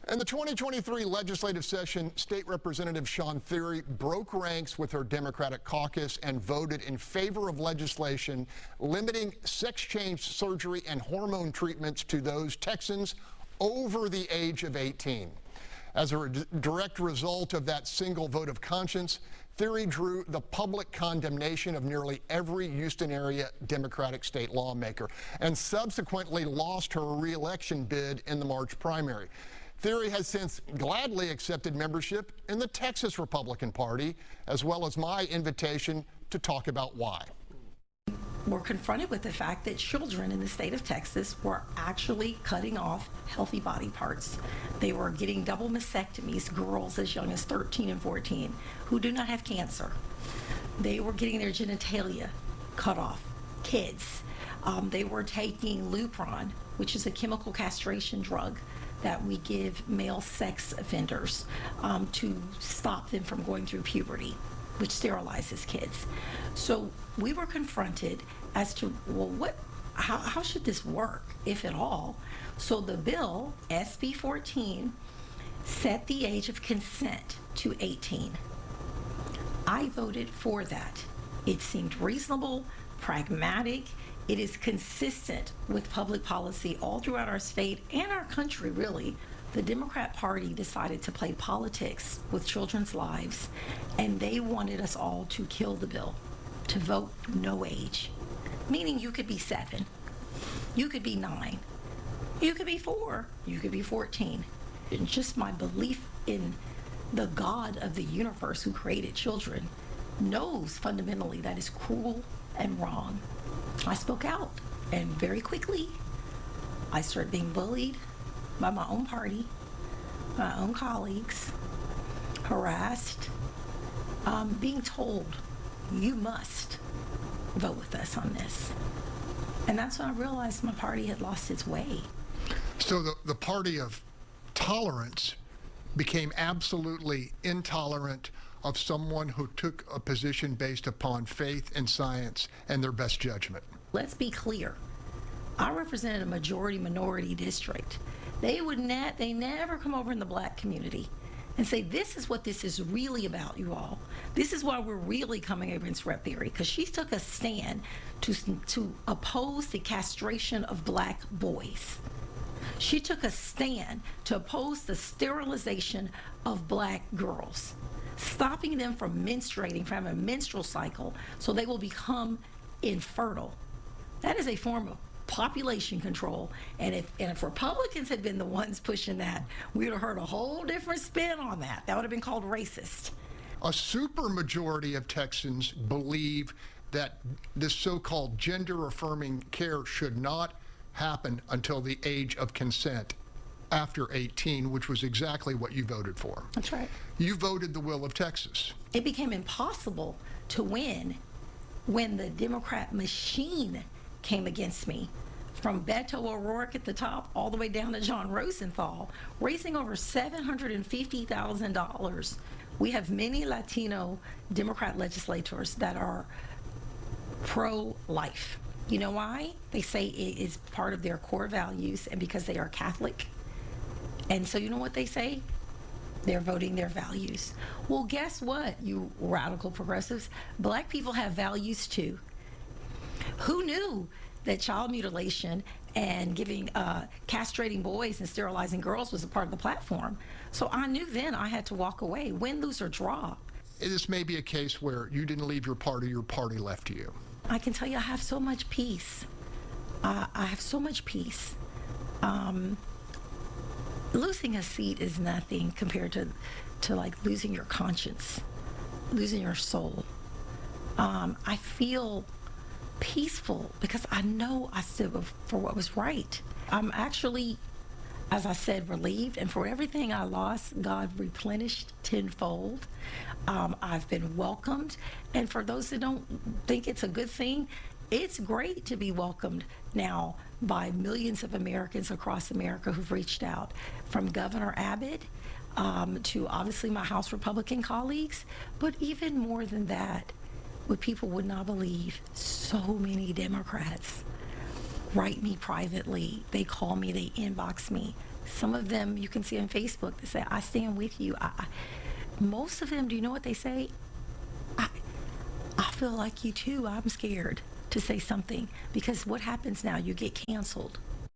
In the 2023 legislative session, State Representative Shawn Thierry broke ranks with her Democratic caucus and voted in favor of legislation limiting sex change surgery and hormone treatments to those Texans over the age of 18. As a direct result of that single vote of conscience, Thierry drew the public condemnation of nearly every Houston area Democratic state lawmaker and subsequently lost her re-election bid in the March primary. Thierry has since gladly accepted membership in the Texas Republican Party, as well as my invitation to talk about why. We're confronted with the fact that children in the state of Texas were actually cutting off healthy body parts. They were getting double mastectomies, girls as young as 13 and 14 who do not have cancer. They were getting their genitalia cut off, kids. They were taking Lupron, which is a chemical castration drug that we give male sex offenders to stop them from going through puberty, which sterilizes kids. So we were confronted as to, well, how should this work, if at all? So the bill, SB 14, set the age of consent to 18. I voted for that. It seemed reasonable, pragmatic. It is consistent with public policy all throughout our state and our country, really. The Democrat Party decided to play politics with children's lives, and they wanted us all to kill the bill, to vote no age, meaning you could be 7, you could be 9, you could be 4, you could be 14. And just my belief in the God of the universe who created children knows fundamentally that is cruel and wrong. I spoke out, and very quickly I started being bullied by my own party, my own colleagues, harassed, being told, you must vote with us on this. And that's when I realized my party had lost its way. So the party of tolerance became absolutely intolerant of someone who took a position based upon faith and science and their best judgment. Let's be clear. I represented a majority-minority district. They never come over in the black community and say, this is what this is really about, you all. This is why we're really coming against Rep. Thierry, because she took a stand to oppose the castration of black boys. She took a stand to oppose the sterilization of black girls, stopping them from menstruating, from having a menstrual cycle, so they will become infertile. That is a form of population control, and if Republicans had been the ones pushing that, we would have heard a whole different spin on that. That would have been called racist. A supermajority of Texans believe that this so-called gender-affirming care should not happen until the age of consent after 18, which was exactly what you voted for. That's right. You voted the will of Texas. It became impossible to win when the Democrat machine came against me, from Beto O'Rourke at the top all the way down to John Rosenthal, raising over $750,000. We have many Latino Democrat legislators that are pro-life. You know why? They say it is part of their core values, and because they are Catholic. And so you know what they say? They're voting their values. Well, guess what, you radical progressives? Black people have values too. Who knew that child mutilation and castrating boys and sterilizing girls was a part of the platform? So I knew then I had to walk away, win, lose, or draw. This may be a case where you didn't leave your party left you. I can tell you I have so much peace. I have so much peace. Losing a seat is nothing compared to like losing your conscience, losing your soul. I feel peaceful because I know I stood for what was right. I'm actually, as I said, relieved, and for everything I lost, God replenished tenfold. I've been welcomed, and for those that don't think it's a good thing, it's great to be welcomed now by millions of Americans across America who've reached out, from Governor Abbott to obviously my House Republican colleagues, but even more than that, what people would not believe, so many Democrats write me privately, they call me, they inbox me, Some of them you can see on Facebook that say, I stand with you. Most of them, do you know what they say? I feel like you too. I'm scared to say something, because what happens now? You get canceled.